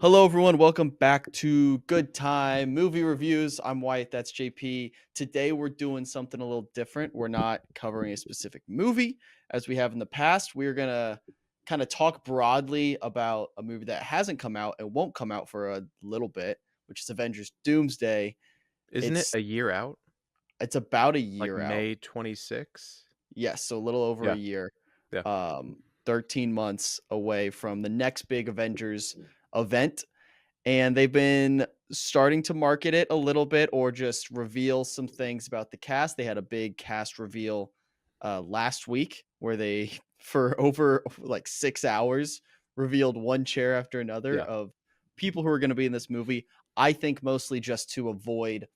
Hello, everyone. Welcome back to Good Time Movie Reviews. I'm Wyatt. That's JP. Today, we're doing something a little different. We're not covering a specific movie as we have in the past. We're going to kind of talk broadly about a movie that hasn't come out and won't come out for a little bit, which is Avengers Doomsday. Isn't it It's a year out? it's about a Like year out. May 26? Yes, so a little over a Yeah, year. yeah, 13 months away from the next big Avengers event, and they've been starting to market it a little bit or just reveal some things about the cast. They had a big cast reveal last week where they, for over like 6 hours, revealed one chair after another yeah, of people who are going to be in this movie. I think mostly just to avoid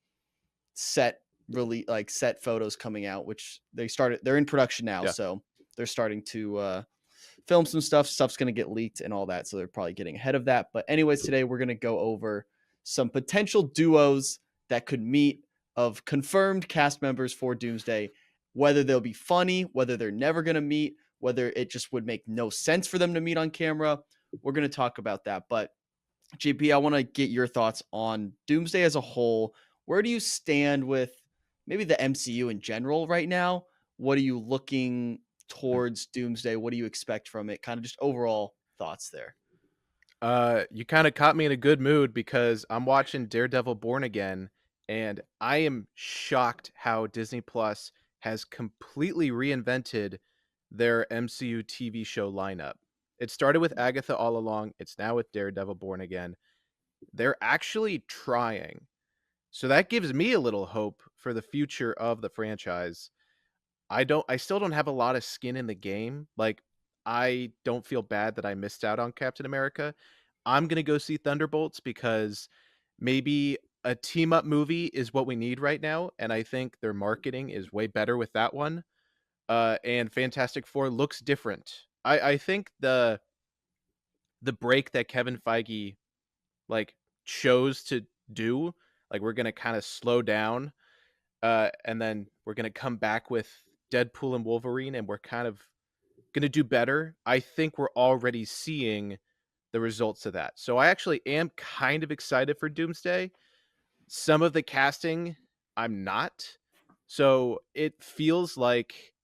set really like set photos coming out, which they're in production now, yeah. so they're starting to film some stuff's going to get leaked and all that, so they're probably getting ahead of that. But anyways, today we're going to go over some potential duos that could meet, of confirmed cast members for Doomsday, whether they'll be funny, whether they're never going to meet, whether it just would make no sense for them to meet on camera. We're going to talk about that. But JP, I want to get your thoughts on Doomsday as a whole. Where do you stand with maybe the MCU in general right now? What are you looking Mm. towards Doomsday? What do you expect from it? Kind of just overall thoughts there. You kinda caught me in a good mood because I'm watching Daredevil Born Again, and I am shocked how Disney Plus has completely reinvented their MCU TV show lineup. It started with Agatha all along, it's now with Daredevil Born Again. They're actually trying. So that gives me a little hope for the future of the franchise. I still don't have a lot of skin in the game. Like, I don't feel bad that I missed out on Captain America. I'm gonna go see Thunderbolts because maybe a team up movie is what we need right now, and I think their marketing is way better with that one. And Fantastic Four looks different. I think the break that Kevin Feige like chose to do, like we're gonna kind of slow down and then we're gonna come back with Deadpool and Wolverine, and we're kind of gonna do better. I think we're already seeing the results of that. So I actually am kind of excited for Doomsday. Some of the casting, I'm not. So it feels like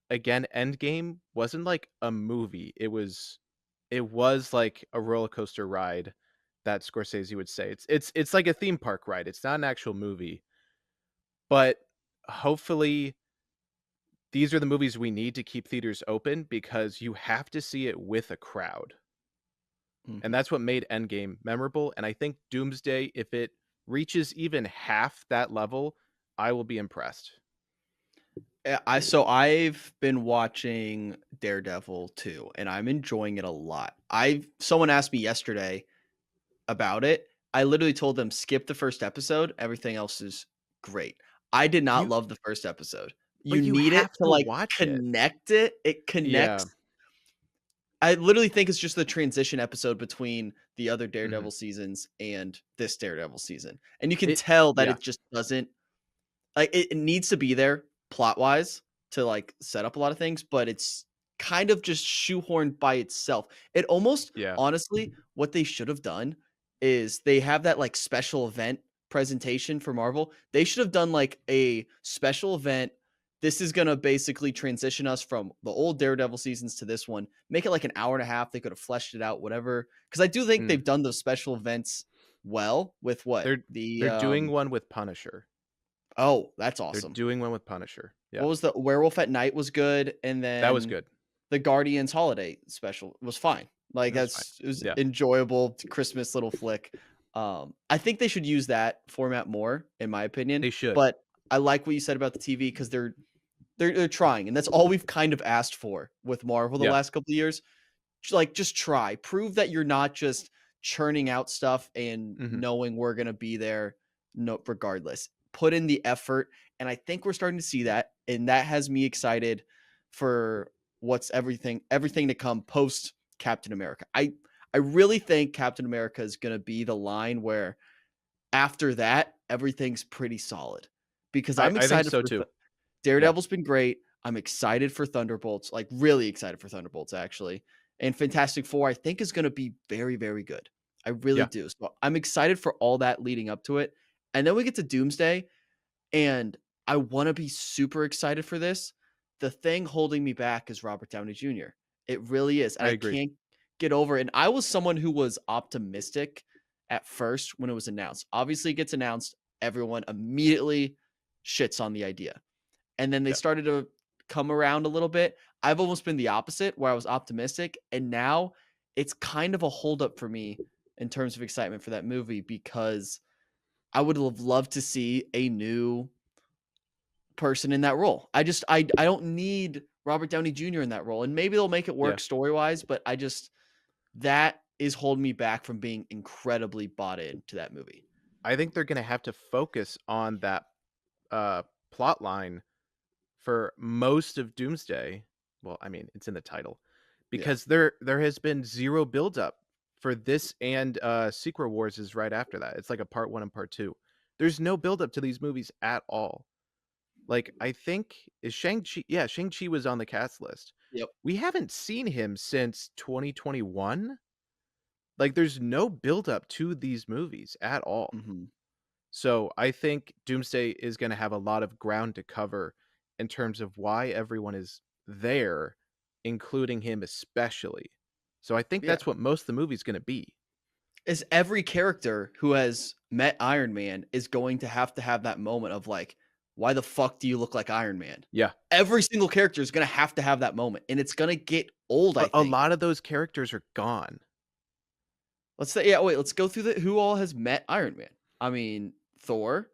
again, Endgame wasn't like a movie. It was like a roller coaster ride that Scorsese would say. It's like a theme park ride. It's not an actual movie. But hopefully these are the movies we need to keep theaters open because you have to see it with a crowd. And Mhm. that's what made Endgame memorable, and I think Doomsday, if it reaches even half that level, I will be impressed. I've been watching Daredevil too, and I'm enjoying it a lot. I Someone asked me yesterday about it. I literally told them skip the first episode. Everything else is great. I did not You love the first episode. You but you need it have to to like watch it. connect it. It Yeah. connects. I literally think it's just the transition episode between the other Mhm. Daredevil seasons and this Daredevil season. And you can It tell that yeah. it just doesn't like it needs to be there plot wise to like set up a lot of things, but it's kind of just shoehorned by itself. It almost Yeah. honestly, what they should have done is they have that like special event presentation for Marvel. They should have done like a special event. This is gonna basically transition us from the old Daredevil seasons to this one. Make it like an hour and a half. They could have fleshed it out, whatever. Because I do think Mm. they've done those special events well with what They're doing one with Punisher. oh, that's They're awesome. doing one with Punisher. Yeah. What was the Werewolf at Night was good, and That was then good. the Guardians Holiday special was fine. Like, That was fine. it was Yeah. enjoyable Christmas little flick. I think they should use that format more, in my opinion, They should. but I like what you said about the TV because they're trying, and that's all we've kind of asked for with Marvel the Yeah. last couple of years. Like, just try. Prove that you're not just churning out stuff and Mhm. knowing we're gonna be there no regardless. Put in the effort, and I think we're starting to see that, and that has me excited for what's everything to come post Captain America. I really think Captain America is gonna be the line where after that, everything's pretty solid because I'm I think excited so for too. Yeah. Daredevil's been great. I'm excited for Thunderbolts, like really excited for Thunderbolts actually. And Fantastic Four, I think, is going to be very, very good. I really Yeah, do. So I'm excited for all that leading up to it. And then we get to Doomsday, and I want to be super excited for this. The thing holding me back is Robert Downey Jr. It really is. And I I agree. can't get over it. And I was someone who was optimistic at first when it was announced. Obviously, it gets announced, everyone immediately shits on the idea. And then they Yeah. started to come around a little bit. I've almost been the opposite where I was optimistic. And now it's kind of a holdup for me in terms of excitement for that movie because I would have loved to see a new person in that role. I don't need Robert Downey Jr. in that role. And maybe they'll make it Yeah. work story-wise, but I just that is holding me back from being incredibly bought into that movie. I think they're gonna have to focus on that, uh, plot line for most of Doomsday. Well, I mean, it's in the title. Yeah. Because there has been 0 buildup for this and, Secret Wars is right after that. It's like a part 1 and part 2. There's no buildup to these movies at all. Like, I think is Shang-Chi yeah, Shang-Chi was on the cast list. Yep. We haven't seen him since 2021? Like, there's no buildup to these movies at all. Mhm. So, I think Doomsday is gonna have a lot of ground to cover in terms of why everyone is there, including him especially. So, I think Yeah. that's what most of the movie's gonna be. Is every character who has met Iron Man is going to have that moment of like, "Why the fuck do you look like Iron Man?" Yeah. Every single character is gonna have to have that moment, and it's gonna get old, I But a think. lot of those characters are gone. Let's say yeah, wait, let's go through the who all has met Iron Man. I mean, Thor,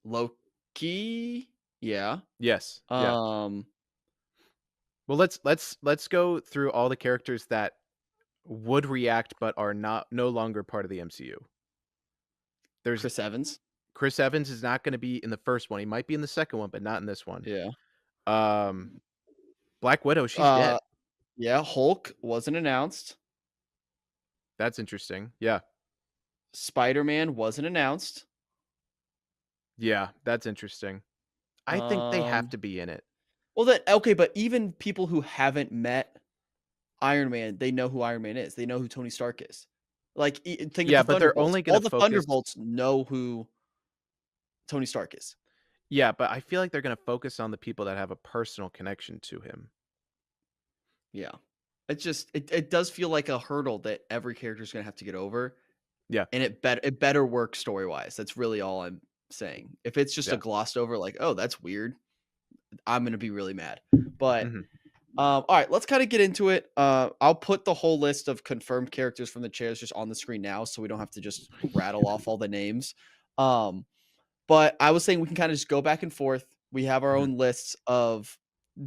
Loki, yeah. Yes. Yeah. Um, Well, let's go through all the characters that would react but are not no longer part of the MCU. There's Chris Evans, Chris Evans is not gonna be in the first one. He might be in the second one, but not in this one. yeah. Um, Black Widow, she's Uh, dead. yeah, Hulk wasn't announced. That's interesting. Yeah. Spider-Man wasn't announced. Yeah, that's interesting. I think they have Um, to be in it. well, that okay, but even people who haven't met Iron Man, they know who Iron Man is. They know who Tony Stark is. Like, think of Yeah, the but they're Thunderbolts. only All gonna the focus Thunderbolts know who Tony Stark is. yeah, but I feel like they're gonna focus on the people that have a personal connection to him. Yeah. It does feel like a hurdle that every character is gonna have to get over, Yeah, and it better work story-wise. That's really all I'm saying. If it's just a yeah. glossed over, like, "Oh, that's weird," I'm gonna be really mad. But, Mhm. alright, let's kinda get into it. I'll put the whole list of confirmed characters from the chairs just on the screen now so we don't have to just rattle off all the names. Um But I was saying we can kinda just go back and forth. We have our Mhm. own lists of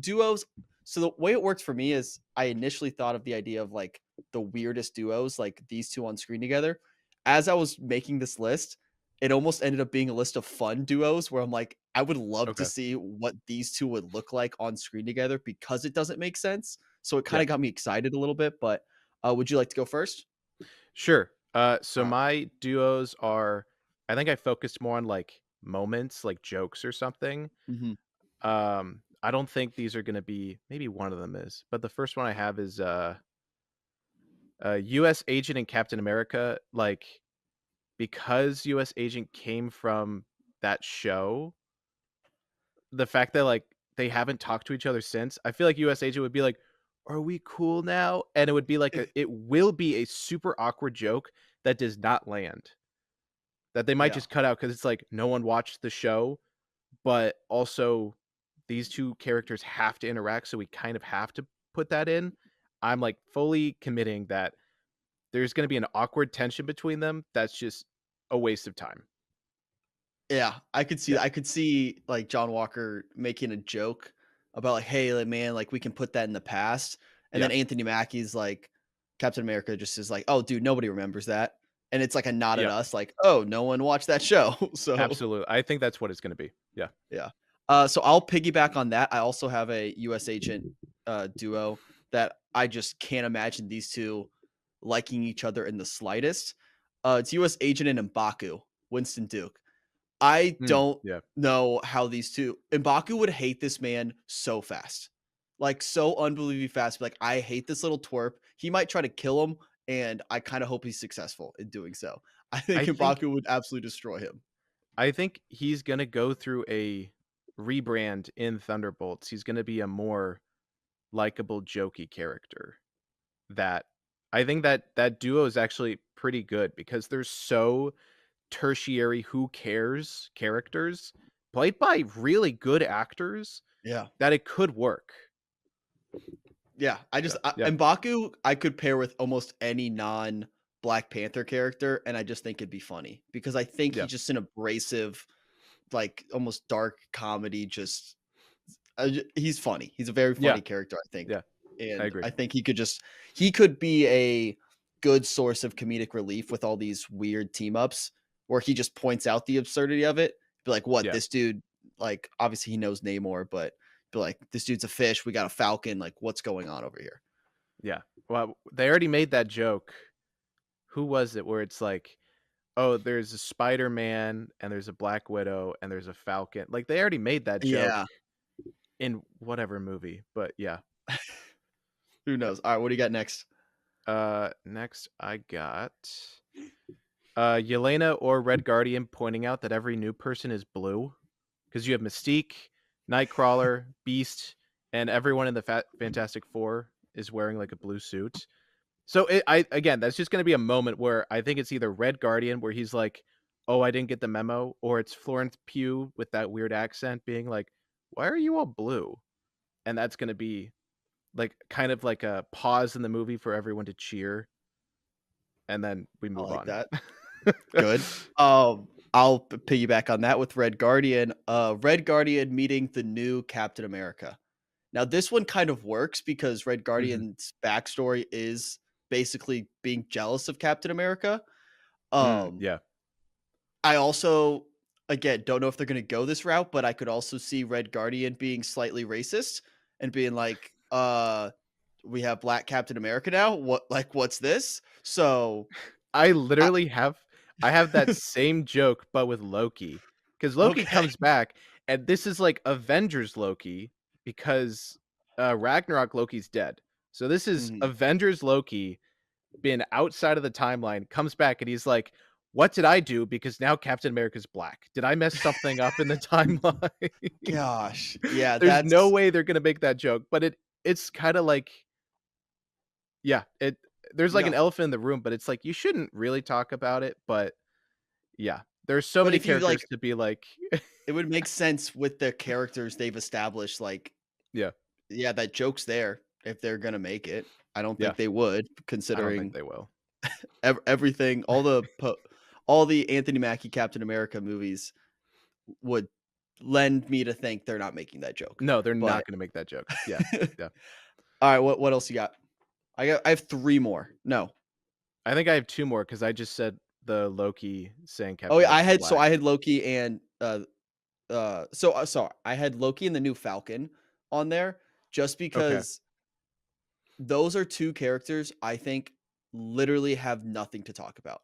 duos. So the way it works for me is I initially thought of the idea of, like, the weirdest duos, like these 2 on screen together. As I was making this list, it almost ended up being a list of fun duos where I'm like, I would love to Okay. see what these 2 would look like on screen together because it doesn't make sense. So it Yeah. kinda got me excited a little bit, but, would you like to go first? Sure. So Alright. my duos are I think I focused more on, like, moments, like jokes or something. Mhm. I don't think these are gonna be maybe one of them is, but the first one I have is, US Agent and Captain America, like, because US Agent came from that show, the fact that, like, they haven't talked to each other since, I feel like US Agent would be like, "Are we cool now?" And it would be like it will be a super awkward joke that does not land, that they might Yeah. just cut out because it's like, no one watched the show, but also these 2 characters have to interact, so we kind of have to put that in. I'm, like, fully committing that there's gonna be an awkward tension between them that's just a waste of time. Yeah, I could see Yeah. I could see, like, John Walker making a joke about, like, "Hey, like, man, like, we can put that in the past," and then Yeah. Anthony Mackie's like Captain America just is like, "Oh, dude, nobody remembers that," and it's like a nod at Yeah. us, like, "Oh, no one watched that show," so, Absolutely. I think that's what it's gonna be. Yeah. yeah. So I'll piggyback on that. I also have a US agent, duo that I just can't imagine these 2 liking each other in the slightest. It's US agent and M'Baku, Winston Duke. I Mm. don't Yeah. know how these 2 M'Baku would hate this man so fast. Like, so unbelievably fast, like, "I hate this little twerp." He might try to kill him, and I kind of hope he's successful in doing so. I think I think M'Baku would absolutely destroy him. I think he's gonna go through a rebrand in Thunderbolts. He's gonna be a more likable, jokey character. That I think that duo is actually pretty good because they're so tertiary who cares characters played by really good actors Yeah. that it could work. Yeah, So, yeah. M'Baku, I could pair with almost any non Black Panther character, and I just think it'd be funny because I think Yeah. he's just an abrasive, like almost dark comedy. Just he's funny. He's a very Yeah. funny character, I think, Yeah. I and agree. I think he could be a good source of comedic relief with all these weird team ups where he just points out the absurdity of it. Be like, what Yeah. this dude? Like, obviously he knows Namor, but be like, this dude's a fish. We got a falcon. Like, what's going on over here? Yeah. Well, they already made that joke. Who was it where it's like, "Oh, there's a Spider-Man and there's a Black Widow and there's a Falcon." Like they already made that joke Yeah. in whatever movie, but yeah. Who Yep. knows? All right, what do you got next? Next I got Yelena or Red Guardian pointing out that every new person is blue because you have Mystique, Nightcrawler, Beast, and everyone in the Fantastic Four is wearing like a blue suit. So I again, that's just going to be a moment where I think it's either Red Guardian where he's like, "Oh, I didn't get the memo," or it's Florence Pugh with that weird accent being like, "Why are you all blue?" And that's going to be like kind of like a pause in the movie for everyone to cheer, and then we I move like on. that. Good. I'll piggyback on that with Red Guardian. Red Guardian meeting the new Captain America. Now, this one kind of works because Red Mhm. Guardian's backstory is basically being jealous of Captain America. Um, Yeah. I also, again, don't know if they're going to go this route, but I could also see Red Guardian being slightly racist and being like, we have Black Captain America now. What's this? So, I I, literally have that same joke, but with Loki, because Loki okay. comes back, and this is like Avengers Loki because Ragnarok Loki's dead. So this is Mhm. Avengers Loki been outside of the timeline, comes back, and he's like, "What did I do? Because now Captain America's black. Did I mess something up in the timeline?" Gosh. Yeah, There's no that's way they're gonna make that joke, but it's kind of like, yeah, it. There's like an no. elephant in the room, but it's like you shouldn't really talk about it, but yeah, there's so But many if you characters like, to be like it would make sense with the characters they've established. Like, yeah, yeah, that joke's there if they're gonna make it. I don't yeah, think they would, I don't think considering they will. everything, all the Anthony Mackie Captain America movies would lend me to think they're not making that joke. No, they're But not gonna make that joke. Yeah, yeah. all right, what else you got? I have 3 more. No. I think I have 2 more because I just said the Loki saying Oh, Captain yeah, America's black. I had Loki and, sorry, I had Loki and the new Falcon on there just Okay. because those are 2 characters I think literally have nothing to talk about.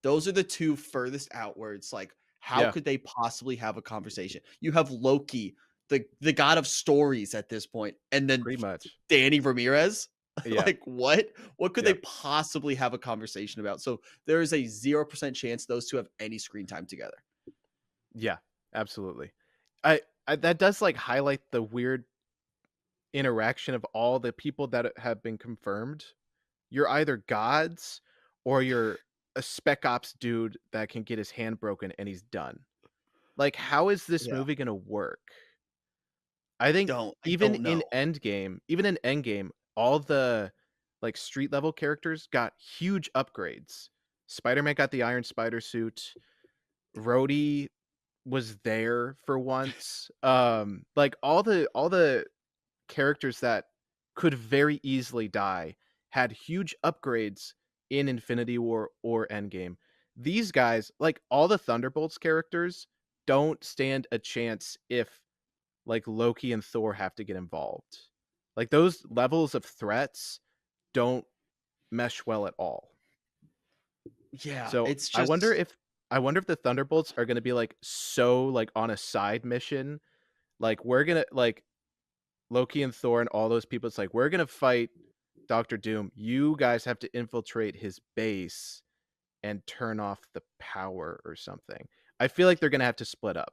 Those are the 2 furthest outwards, like, how Yeah, could they possibly have a conversation? You have Loki, the god of stories at this point, and then pretty much. Danny Ramirez? Yeah, Like, what? What could they yeah, possibly have a conversation about? So, there is a 0% chance those 2 have any screen time together. yeah, absolutely. I that does, like, highlight the weird interaction of all the people that have been confirmed. You're either gods or you're a spec ops dude that can get his hand broken and he's done. Like, how is this Yeah. movie gonna work? I think I don't know. Even in Endgame, all the, like, street level characters got huge upgrades. Spider-Man got the Iron Spider suit, Rhodey was there for once, like, all the characters that could very easily die had huge upgrades in Infinity War or Endgame. These guys, like, all the Thunderbolts characters don't stand a chance if like Loki and Thor have to get involved. Like those levels of threats don't mesh well at all. Yeah, So it's just I wonder if the Thunderbolts are gonna be like so like on a side mission. Like we're gonna like Loki and Thor and all those people, it's like we're gonna fight Doctor Doom, you guys have to infiltrate his base and turn off the power or something. I feel like they're gonna have to split up.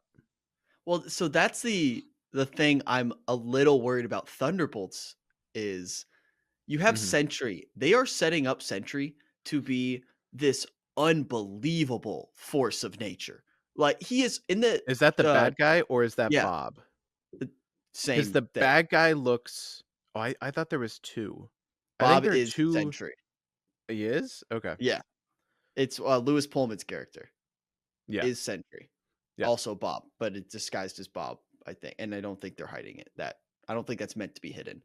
Well, so that's the thing I'm a little worried about Thunderbolts is you have Mhm. Sentry. They are setting up Sentry to be this unbelievable force of nature. Like he is in the Is that the uh bad guy or is that yeah, Bob? the Because same the thing. bad guy looks oh, I thought there was 2. I think Bob there are is 2. Sentry. He is? Okay. Yeah. It's Lewis Pullman's character Yeah. is Sentry. Yeah. Also Bob, but it's disguised as Bob, I think. And I don't think they're hiding it. That I don't think that's meant to be hidden.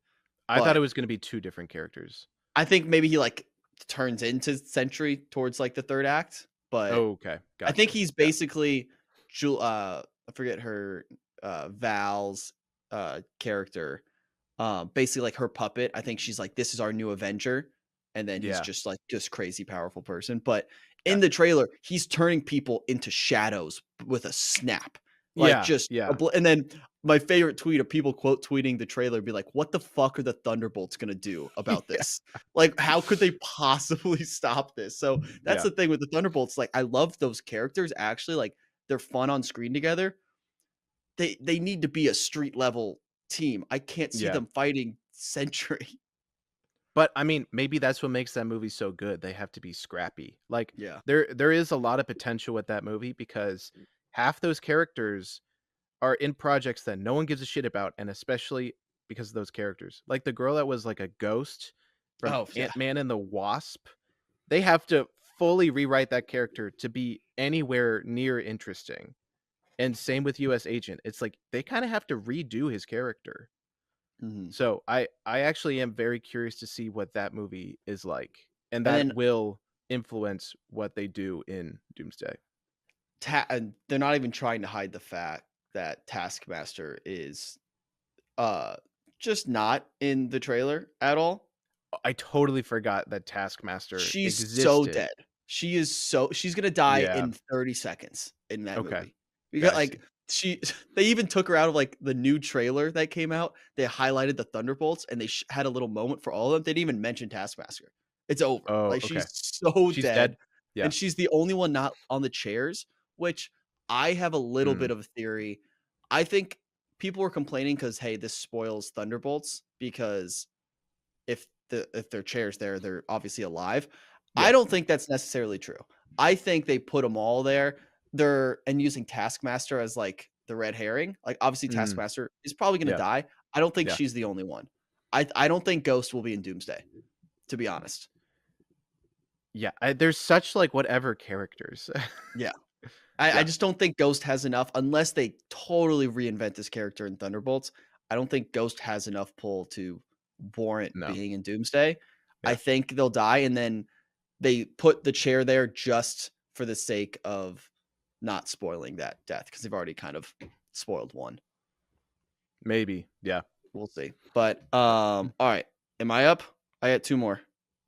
I thought it But was gonna be 2 different characters. I think maybe he like turns into Sentry towards like the third act, but Oh, okay. I think Gotcha. he's Yeah. basically I forget her Val's character. Basically like her puppet. I think she's like, this is our new Avenger. And then he's Yeah. just like this crazy powerful person. But in the Gotcha. trailer, he's turning people into shadows with a snap. Like Yeah. just Yeah. and then my favorite tweet of people quote tweeting the trailer be like, what the fuck are the Thunderbolts gonna do about Yeah. this? Like, how could they possibly stop this? So that's Yeah. the thing with the Thunderbolts. Like, I love those characters actually, like they're fun on screen together. They need to be a street level team. I can't see Yeah. them fighting Sentry. But, I mean, maybe that's what makes that movie so good. They have to be scrappy. Like, Yeah. there is a lot of potential with that movie because half those characters are in projects that no one gives a shit about, and especially because of those characters. Like, the girl that was, like, a ghost from Oh, yeah. Ant-Man and the Wasp, they have to fully rewrite that character to be anywhere near interesting. And same with US Agent. It's like, they kinda have to redo his character. Mhm. So I actually am very curious to see what that movie is like, and And that then will influence what they do in Doomsday. and they're not even trying to hide the fact that Taskmaster is uh just not in the trailer at all. I totally forgot that Taskmaster She's so existed. dead. She's gonna die Yeah, in 30 seconds in that okay. movie. Because, Yeah, I see. like, she they even took her out of, like, the new trailer that came out. They highlighted the Thunderbolts, and they had a little moment for all of them. They didn't even mention Taskmaster. It's over. Oh, Like, okay. she's so She's dead? dead, Yeah. and she's the only one not on the chairs, which I have a little bit Mm, of a theory. I think people were complaining because hey, this spoils Thunderbolts because if their chair's there, they're obviously alive. I yeah. don't think that's necessarily true. I think they put them all there. They're and using Taskmaster as like the red herring. Like obviously Mm, Taskmaster is probably going to yeah, die. I don't think yeah. she's the only one. I don't think Ghost will be in Doomsday, to be honest. Yeah, there's such, like, whatever characters. Yeah. I Yeah, just don't think Ghost has enough unless they totally reinvent this character in Thunderbolts. I don't think Ghost has enough pull to warrant no. being in Doomsday. I Yeah. think they'll die and then they put the chair there just for the sake of not spoiling that death because they've already kind of spoiled one. Maybe. Yeah. We'll see. But Mm, all right. Am I up? I got two more.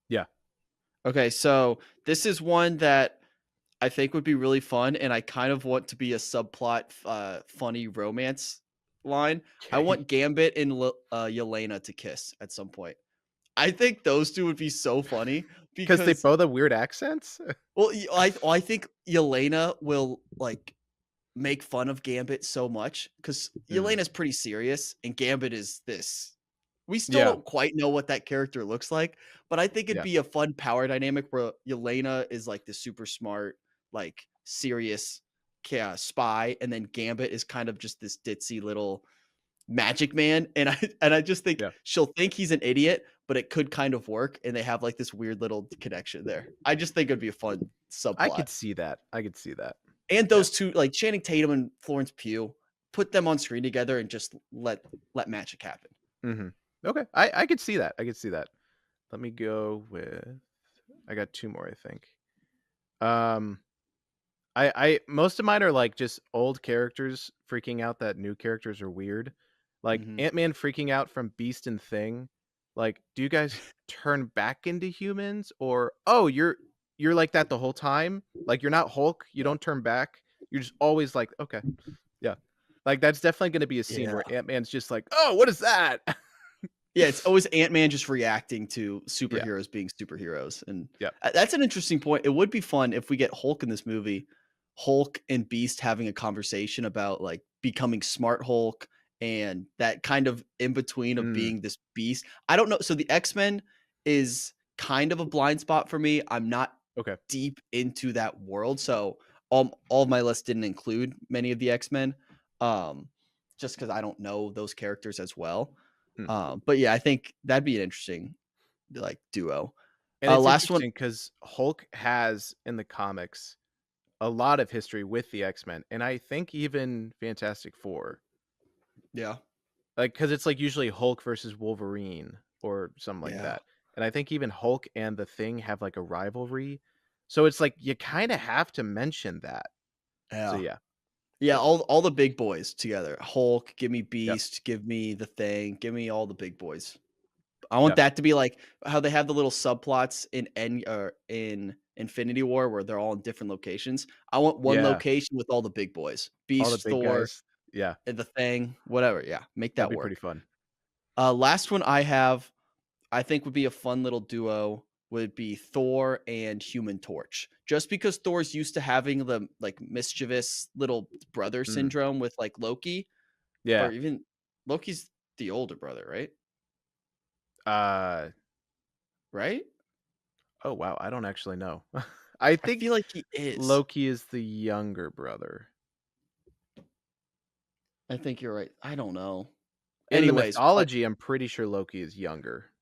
yeah. Okay, so this is one that I think would be really fun, and I kind of want to be a subplot, funny romance line. I Okay. want Gambit and Yelena to kiss at some point. I think those two would be so funny Because they because, both have weird accents? well, I think Yelena will like make fun of Gambit so much because Mm, Yelena's pretty serious and Gambit is this. We still yeah, don't quite know what that character looks like, but I think it'd yeah, be a fun power dynamic where Yelena is like the super smart, like serious spy, and then Gambit is kind of just this ditzy little magic man. And I just think yeah. she'll think he's an idiot, but it could kind of work, and they have like this weird little connection there. I just think it'd be a fun I subplot. could see that. I could see that. And Yeah. those two, like Channing Tatum and Florence Pugh, put them on screen together and just let magic happen. Mhm. Okay. I could see that. I could see that. Let me go with I got 2 more, I think. Um, I most of mine are, like, just old characters freaking out that new characters are weird. Like, Mhm. Ant-Man freaking out from Beast and Thing. Like, do you guys turn back into humans or, "Oh, you're like that the whole time?" Like, you're not Hulk, you don't turn back. You're just always like, "Okay." Yeah. Like, that's definitely gonna be a scene Yeah. where Ant-Man's just like, "Oh, what is that?" Yeah, it's always Ant-Man just reacting to Yeah. superheroes being superheroes, and, Yep. that's an interesting point. It would be fun if we get Hulk in this movie, Hulk and Beast having a conversation about, like, becoming smart Hulk and that kind of in between of Mm, being this beast. I don't know, so the X-Men is kind of a blind spot for me. I'm not okay. deep into that world, so all of my list didn't include many of the X-Men, um, just because I don't know those characters as well. Hmm. But yeah, I think that'd be an interesting, like, duo. And it's Last one. interesting because Hulk has in the comics a lot of history with the X-Men, and I think even Fantastic Four. Yeah, Like, because it's, like, usually Hulk versus Wolverine or something like yeah, that, and I think even Hulk and the Thing have, like, a rivalry, so it's like you kinda have to mention that. So, yeah. yeah. Yeah, all the big boys together. Hulk, give me Yep. Beast, give me the Thing, give me all the big boys. I want Yep. that to be like how they have the little subplots in in Infinity War where they're all in different locations. I want one Yeah. location with all the big boys. All the Beast, big Thor, guys. Yeah. and the Thing, whatever. Yeah, make That'd that be pretty work. fun. Last one I have, I think would be a fun little duo would be Thor and Human Torch. Just because Thor's used to having the like mischievous little brother Mm. syndrome with like Loki, or Yeah. even Loki's the older brother, right? Uh, Right? oh, wow, I don't actually know. I I feel think like he is. Loki is the younger brother. I think you're right. I don't know. In the Anyways, but mythology, I'm pretty sure Loki is younger.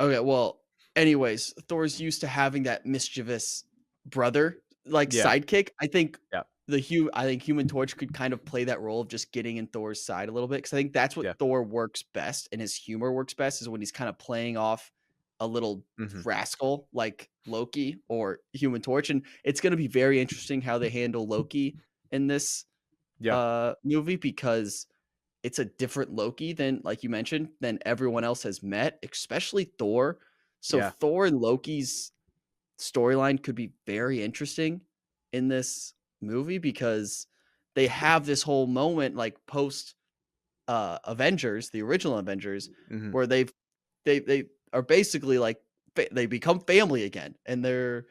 okay, well, anyways, Thor's used to having that mischievous brother, like, Yeah. sidekick. Yeah. I think Human Torch could kind of play that role of just getting in Thor's side a little bit because I think that's what Yeah. Thor works best and his humor works best is when he's kinda playing off a little Mhm. rascal like Loki or Human Torch, and it's gonna be very interesting how they handle Loki in this, Yeah. movie because it's a different Loki than like you mentioned, than everyone else has met, especially Thor. So Yeah. Thor and Loki's storyline could be very interesting in this movie because they have this whole moment like post Avengers, the original Avengers, Mhm. where they are basically like they become family again and they're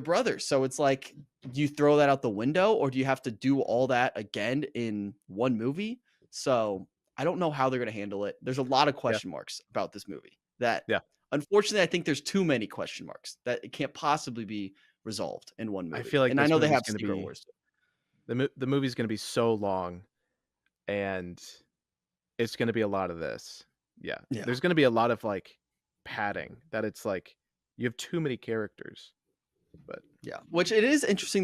brothers. So it's like, do you throw that out the window or do you have to do all that again in one movie? So I don't know how they're going to handle it. There's a lot of Yeah. question marks about this movie that Yeah. unfortunately I think there's too many question marks that it can't possibly be resolved in one I movie. feel like And I this know they movie's have gonna Secret be Wars too. the movie's gonna be so long, and it's gonna be a lot of this. Yeah. Yeah. There's gonna be a lot of, like, padding that it's like, you have too many characters, but Yeah. Which it is interesting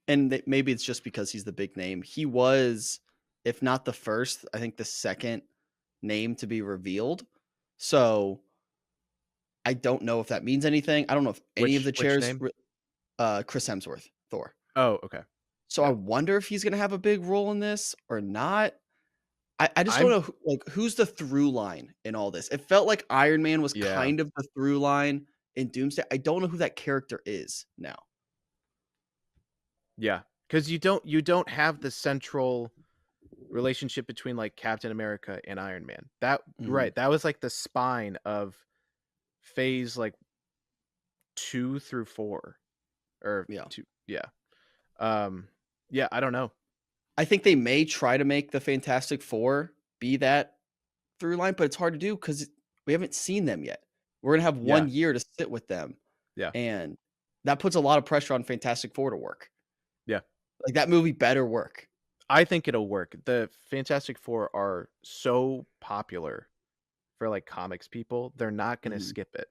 maybe it's just because he's the big name. He was, if not the first, I think the second name to be revealed. So I don't know if that means anything. I don't know if any of the which chairs name? Chris Hemsworth, Thor. Oh, okay. So I Yeah. wonder if he's gonna have a big role in this or not. I just don't I'm know who's the through line in all this. It felt like Iron Man was yeah. kind of the through line in Doomsday. I don't know who that character is now. Yeah. Because you don't have the central relationship between, like, Captain America and Iron Man. That Mhm. right, that was, like, the spine of phase, like, 2 through 4 or Yeah. 2 yeah. Um, yeah, I don't know. I think they may try to make the Fantastic Four be that through line, but it's hard to do because we haven't seen them yet. We're gonna have Yeah. 1 year to sit with them, Yeah. and that puts a lot of pressure on Fantastic Four to work. Yeah. Like, that movie better work. I think it'll work. The Fantastic Four are so popular for, like, comics people, they're not gonna Mhm. skip it.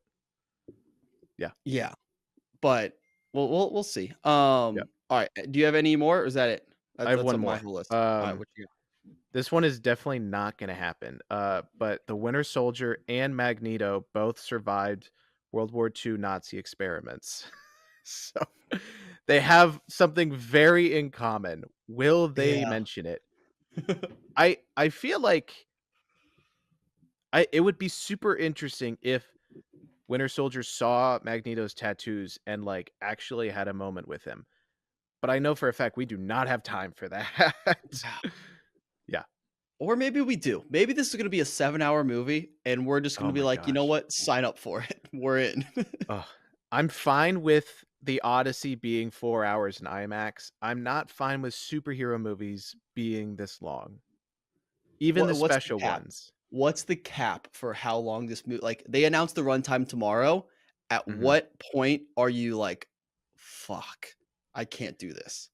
Yeah. Yeah, but we'll see. Yeah. Alright, do you have any more, or is that it? I have That's one up my more. whole list. Alright, what you got? This one is definitely not gonna happen, but the Winter Soldier and Magneto both survived World War II Nazi experiments. So, they have something very in common. Will they Yeah. mention it? I feel like it would be super interesting if Winter Soldier saw Magneto's tattoos and, like, actually had a moment with him, but I know for a fact we do not have time for that. Yeah. Yeah. Or maybe we do. Maybe this is gonna be a 7-hour movie, and we're just Oh gonna be my like, "You know gosh. what? Sign up for it. We're in." Ugh. I'm fine with the Odyssey being 4 hours in IMAX. I'm not fine with superhero movies being this long, even the What's the special cap? ones. What's the cap for how long this movie? Like, they announced the runtime tomorrow. At Mhm. what point are you like, "Fuck, I can't do this."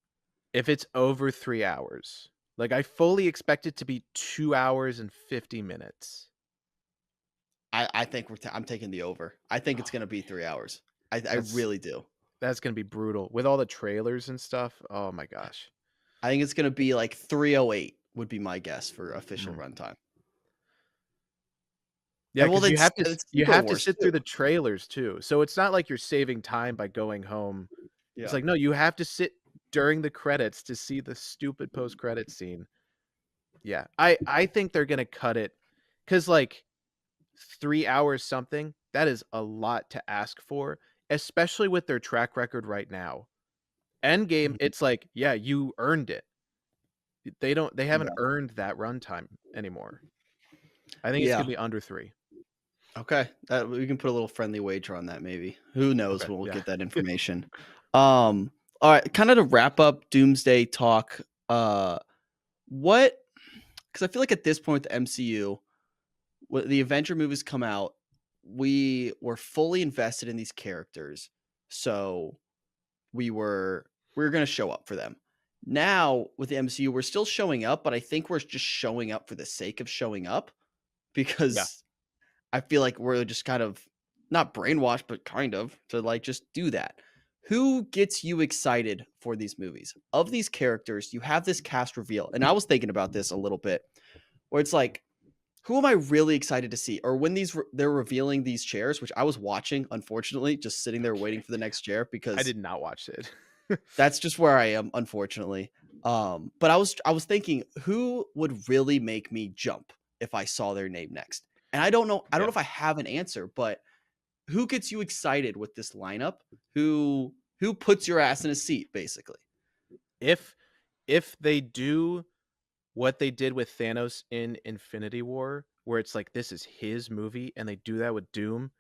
If it's over 3 hours. Like, I fully expect it to be 2 hours and 50 minutes. I think I'm taking the over. I think it's Oh, gonna be 3 hours. I that's really do. that's gonna be brutal. With all the trailers and stuff, oh my gosh. I think it's gonna be like 3:08 would be my guess for official Mhm. runtime. Yeah, And well, because it's you Secret have to Wars sit too. through the trailers too, so it's not like you're saving time by going home. It's Yeah. like, no, you have to sit during the credits to see the stupid post-credit scene. Yeah, I think they're gonna cut it because like, 3 hours something, that is a lot to ask for, especially with their track record right now. Endgame, Mhm. it's like, yeah, you earned it. They haven't Yeah. earned that runtime anymore. I think it's gonna Yeah. be under 3. Okay. We can put a little friendly wager on that maybe. Who knows Okay, when we'll yeah. get that information. All right, kinda to wrap up Doomsday talk, what because I feel like at this point, the MCU, when the Avenger movies come out, we were fully invested in these characters, so we were gonna show up for them. Now, with the MCU, we're still showing up, but I think we're just showing up for the sake of showing up Yeah. because I feel like we're just kind of not brainwashed, but kind of to like just do that. Who gets you excited for these movies? Of these characters, you have this cast reveal. And I was thinking about this a little bit where it's like, who am I really excited to see? Or when they're revealing these chairs, which I was watching, unfortunately, just sitting there waiting Okay. for the next chair I because did not watch it. that's just where I am, unfortunately. But I was thinking, who would really make me jump if I saw their name next? And I don't know Yeah. if I have an answer, but who gets you excited with this lineup? Who puts your ass in a seat, basically? If if they do what they did with Thanos in Infinity War, where it's like this is his movie and they do that with Doom,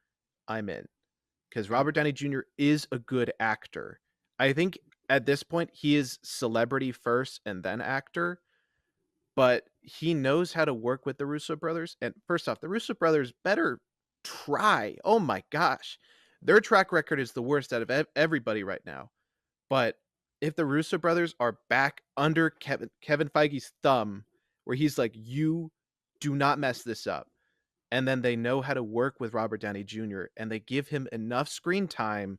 I'm in. Because Robert Downey Jr. is a good actor. I think at this point he is celebrity first and then actor, but he knows how to work with the Russo brothers. And first off, the Russo brothers better try. Oh my gosh. Their track record is the worst out of everybody right now. But if the Russo brothers are back under Kevin Feige's thumb, where he's like, "You do not mess this up," and then they know how to work with Robert Downey Jr. and they give him enough screen time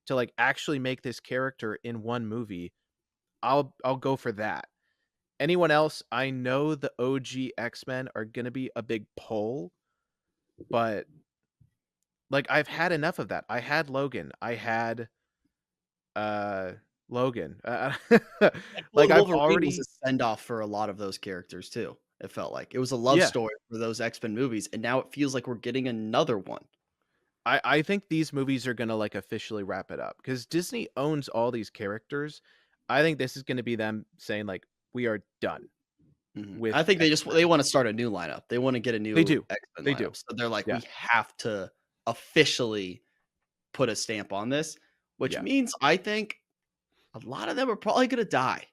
to like actually make this character in one movie, I'll go for that. Anyone else, I know the OG X-Men are gonna be a big pull, but like I've had enough of that. I had Logan. I had uh Logan. Well, Like and I've Wolverine was a already send off for a lot of those characters too. It felt like it was a love yeah. story for those X-Men movies, and now it feels like we're getting another one. I think these movies are gonna like officially wrap it up because Disney owns all these characters. I think this is gonna be them saying like we are done I with think they X-Men. want to start a new lineup. They want to get a They new do. X-Men They do. lineup. So they're like, Yeah. we have to officially put a stamp on this, which Yeah. means I think a lot of them are probably gonna die.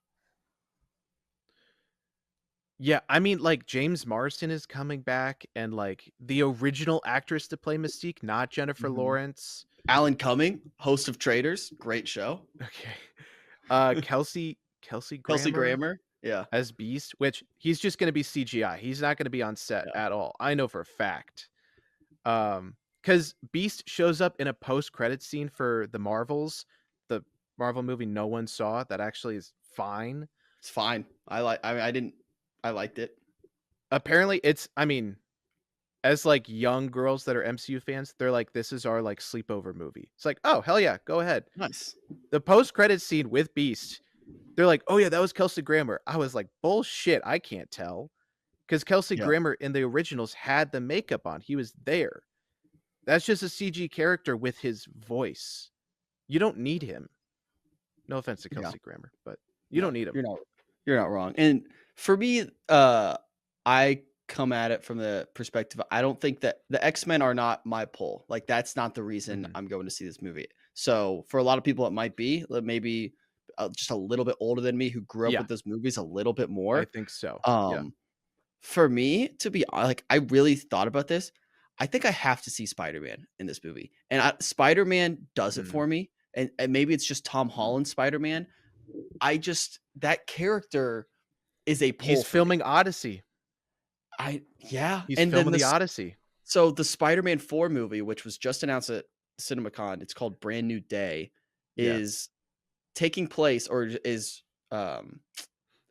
Yeah, I mean, like, James Marsden is coming back and, like, the original actress to play Mystique, not Jennifer Mhm. Lawrence. Alan Cumming, host of Traders, great show. Okay. Kelsey Kelsey Grammer Grammer, yeah, as Beast, which he's just gonna be CGI. He's not gonna be on set yeah. at all. I know for a fact. Because Beast shows up in a post-credit scene for the Marvels, the Marvel movie no one saw that actually is fine. It's fine. I didn't I liked it. Apparently, it's I mean, as, like, young girls that are MCU fans, they're like, "This is our, like, sleepover movie." It's like, "Oh, hell yeah, go ahead." Nice. The post-credits scene with Beast, they're like, "Oh, yeah, that was Kelsey Grammer." I was like, "Bullshit, I can't tell, because Kelsey Yeah, Grammer in the originals had the makeup on, he was there. That's just a CG character with his voice. You don't need him." No offense to yeah. Kelsey Grammer, but you No, don't need him. you're not wrong. And for me, I come at it from the perspective I don't think that the X-Men are not my pull. Like, that's not the reason Mhm. I'm going to see this movie. So, for a lot of people, it might be, maybe, just a little bit older than me who grew up Yeah, with those movies a little bit I more. think so. Yeah. Um, for me, to be like, I really thought about this. I think I have to see Spider-Man in this movie, and Spider-Man does it Mhm. for me, and maybe it's just Tom Holland Spider-Man. I just that character is a pull He's for me. filming Odyssey. I yeah, He's and then filming the this Odyssey. so the Spider-Man 4 movie, which was just announced at CinemaCon, it's called Brand New Day, Yeah. is taking place or um,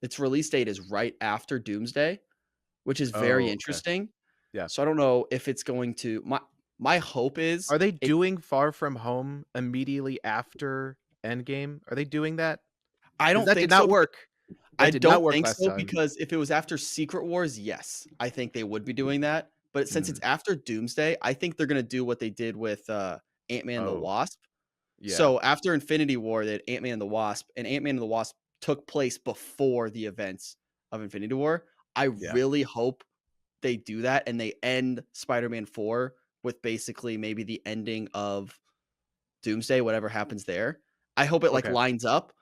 its release date is right after Doomsday, which is very Oh, okay. interesting. Yeah. So I don't know if it's going to my hope is Are they it doing Far From Home immediately after Endgame? Are they doing that? I Because don't that did think not so. work. I That did not don't work think last so time. because if it was after Secret Wars, yes, I think they would be doing that. But since it's Mhm. after Doomsday, I think they're gonna do what they did with Ant-Man and the Oh, Wasp. yeah. So after Infinity War, they had Ant-Man and the Wasp, and Ant-Man and the Wasp took place before the events of Infinity War. I Yeah. really hope they do that and they end Spider-Man 4 with basically maybe the ending of Doomsday, whatever happens there. I hope it, like, Okay. lines up.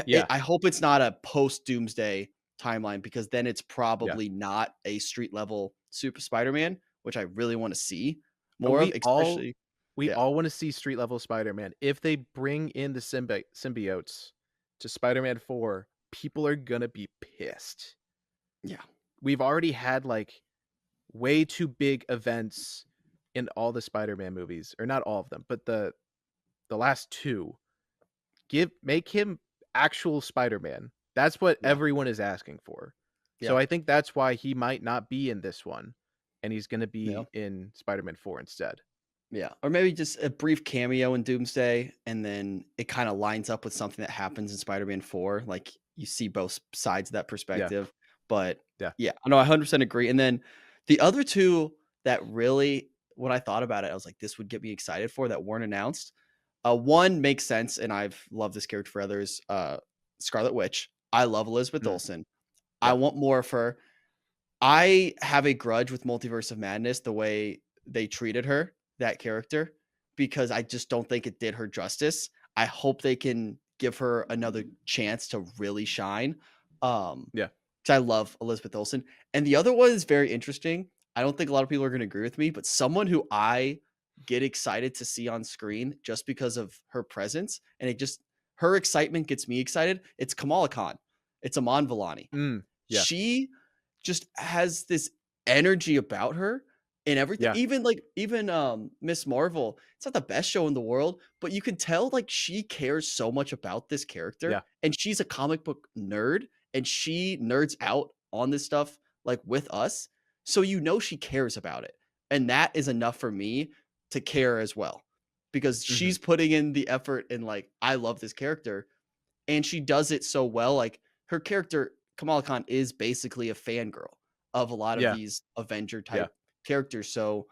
Yeah. I hope it's not a post-Doomsday timeline because then it's Yeah. probably not a street level Super Spider-Man, which I really wanna see Uh, more of, we all especially we yeah, all wanna see street level Spider-Man. If they bring in the symbiotes to Spider-Man 4, people are gonna be pissed. yeah, We've already had, like, way too big events in all the Spider-Man movies, or not all of them, but the last 2. Make him actual Spider-Man. That's what yeah, everyone is asking for. So yeah, I think that's why he might not be in this one, and he's gonna yeah. be in Spider-Man 4 instead. Yeah, or maybe just a brief cameo in Doomsday, and then it kinda lines up with something that happens in Spider-Man 4, like, you see both sides of that Yeah, perspective, but yeah. yeah, no, I 100% agree, and then the other 2 that really when I thought about it, I was like, "This would get me excited for," that weren't announced. One makes sense, and I've loved this character for others, Scarlet Witch. I love Elizabeth Mm, Olsen. I yeah, want more of her. I have a grudge with Multiverse of Madness, the way they treated her, that character, because I just don't think it did her justice. I hope they can give her another chance to really shine. Um, yeah. 'Cause I love Elizabeth Olsen. And the other one is very interesting. I don't think a lot of people are gonna agree with me, but someone who I get excited to see on screen just because of her presence, and it just her excitement gets me excited. It's Kamala Khan. It's Aman Vellani. Mm, yeah, She just has this energy about her and everything. yeah, Even Miss Marvel, it's not the best show in the world, but you can tell like she cares so much about this character yeah. and she's a comic book nerd and she nerds out on this stuff like with us. So you know she cares about it. And that is enough for me to care as well. Because Mhm. she's putting in the effort and like I love this character and she does it so well. Like her character, Kamala Khan, is basically a fangirl of a lot of Yeah, these Avenger yeah. type characters. So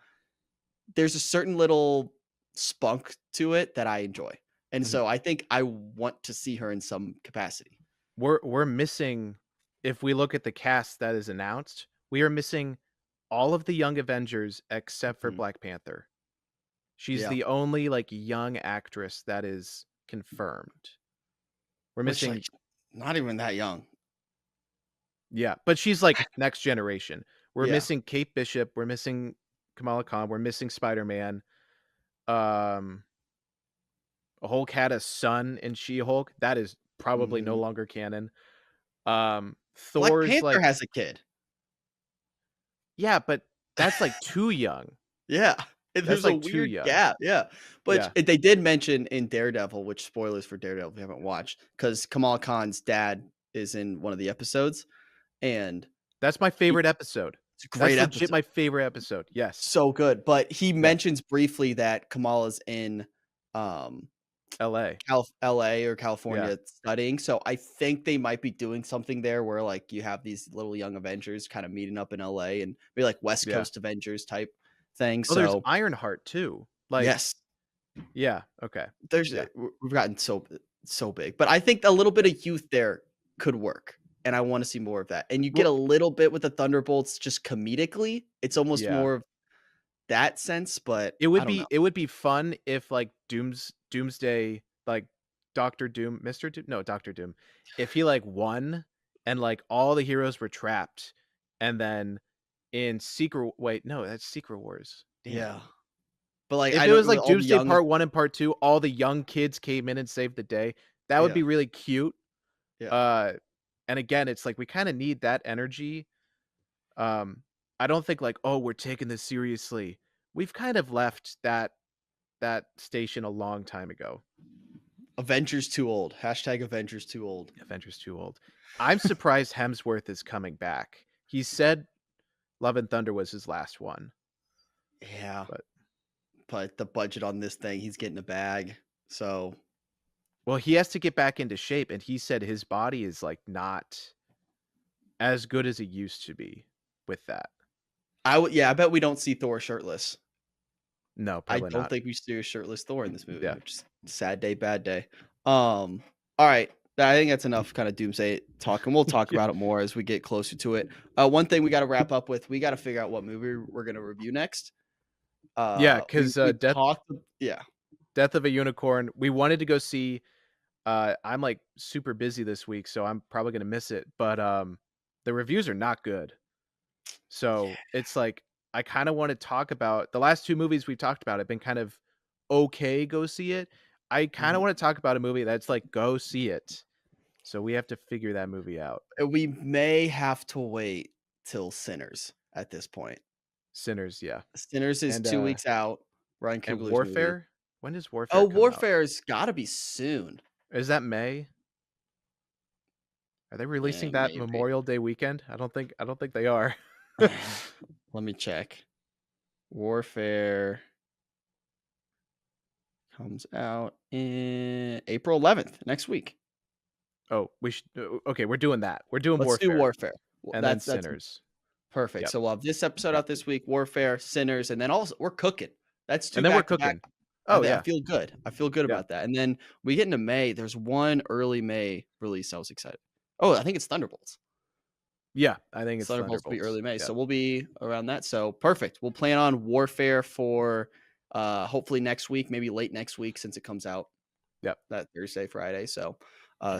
there's a certain little spunk to it that I enjoy. And Mhm. so I think I want to see her in some capacity. We're missing if we look at the cast that is announced, we are missing all of the young Avengers except for Mhm. Black Panther. She's Yeah. the only, like, young actress that is confirmed. We're Which like missing. not even that young. Yeah, but she's, like, next generation. We're Yeah. missing Kate Bishop, we're missing Kamala Khan, we're missing Spider-Man, um, Hulk had a son in She-Hulk, that is probably no Mhm. longer canon. Black Thor's, Panther like, has a kid. yeah, but that's, like, too young. Yeah. And That's, there's a like, too weird young. gap. Yeah. But Yeah. they did mention in Daredevil, which spoilers for Daredevil if you haven't watched, because Kamala Khan's dad is in one of the episodes. And That's my he favorite episode. it's a great That's legit episode. my favorite episode, yes. So good. But he Yeah, mentions briefly that Kamala's in um LA. LA or Yeah, California studying. So I think they might be doing something there where like you have these little young Avengers kind of meeting up in LA and maybe like West yeah. Coast Avengers type thing. Oh, there's So Ironheart too. Like, yes, yeah, okay. there's Yeah. we've gotten so big. But I think a little bit of youth there could work. and I want to see more of that. And you get Well, a little bit with the Thunderbolts just comedically. It's almost yeah. more of that sense, but It I would don't know. be it would be fun if, like, Doomsday, like, Doctor Doom Mr. Doom no, Doctor Doom, if he, like, won and, like, all the heroes were trapped, and then in Secret wait, no, that's Secret Wars. Damn. Yeah. But like If I it know was with like all the Doomsday young Part 1 and Part 2, all the young kids came in and saved the day, that would yeah. be really cute. Yeah. Uh, and again, it's like we kinda need that energy. Um, I don't think like, "Oh, we're taking this seriously." We've kind of left that station a long time ago. Avengers too old. Hashtag Avengers too old. Avengers too old. I'm surprised Hemsworth is coming back. He said Love and Thunder was his last one, Yeah. but But the budget on this thing, he's getting a bag. So well, he has to get back into shape, and he said his body is, like, not as good as it used to be with that. I would yeah, I bet we don't see Thor shirtless. No, I probably don't not. think we see a shirtless Thor in this movie, Yeah. which is sad day, bad day. All right. I think that's enough kind of doomsday talk, and we'll talk Yeah. about it more as we get closer to it. One thing we got to wrap up with, we got to figure out what movie we're going to review next. Yeah, We 'cause, we Death talked, yeah, Death of a Unicorn, we wanted to go see, I'm, like, super busy this week, so I'm probably gonna miss it, but, the reviews are not good. So, it's like, I kinda wanna talk about the last 2 movies we've talked about have been kind of okay, go see it. I kinda mhm. wanna talk about a movie that's like, go see it. So, we have to figure that movie out. We may have to wait till Sinners at this point. Sinners, yeah. Sinners is And, 2 weeks out. Ryan and Coogler's movie. Warfare? When does Oh, Warfare come out? Warfare's got to be soon. Is that May? Are they Yeah, releasing that maybe. Memorial Day weekend? I don't think they are. Let me check. Warfare comes out in April 11th, next week. Oh, okay, we're doing that. We're doing Let's do Warfare, Warfare. and then That's Sinners. perfect. Yep, So we'll have this episode out this week, Warfare, Sinners, and then also we're cooking. That's 2 and then we're back to back. cooking. Oh, I yeah, feel good. I feel good yeah, about that. And then we get into May. There's one early May release. I was excited. Oh, I think it's Thunderbolts. yeah, I think it's Thunderbolts will be Thunderbolts. early May, so Yep, we'll be around that. So perfect. We'll plan on Warfare for hopefully next week, maybe late next week since it comes out yep, that Thursday, Friday. So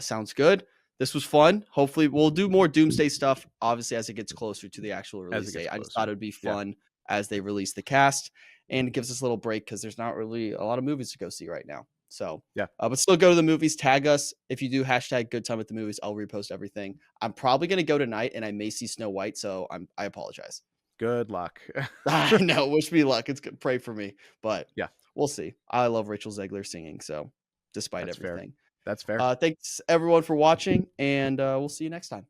sounds good. This was fun. Hopefully we'll do more Doomsday stuff, obviously, as it gets closer to the actual as release it gets date. I just thought it closer. would be Yeah, fun as they release the cast and it gives us a little break because there's not really a lot of movies to go see right now. So yeah, but still go to the movies, tag us. If you do hashtag good time at the movies, I'll repost everything. I'm probably gonna go tonight and I may see Snow White, so I apologize. good luck. I know, wish me luck. It's good. Pray for me, but Yeah, we'll see. I love Rachel Zegler singing, so despite that's fair. everything. That's fair. Thanks everyone for watching, and we'll see you next time.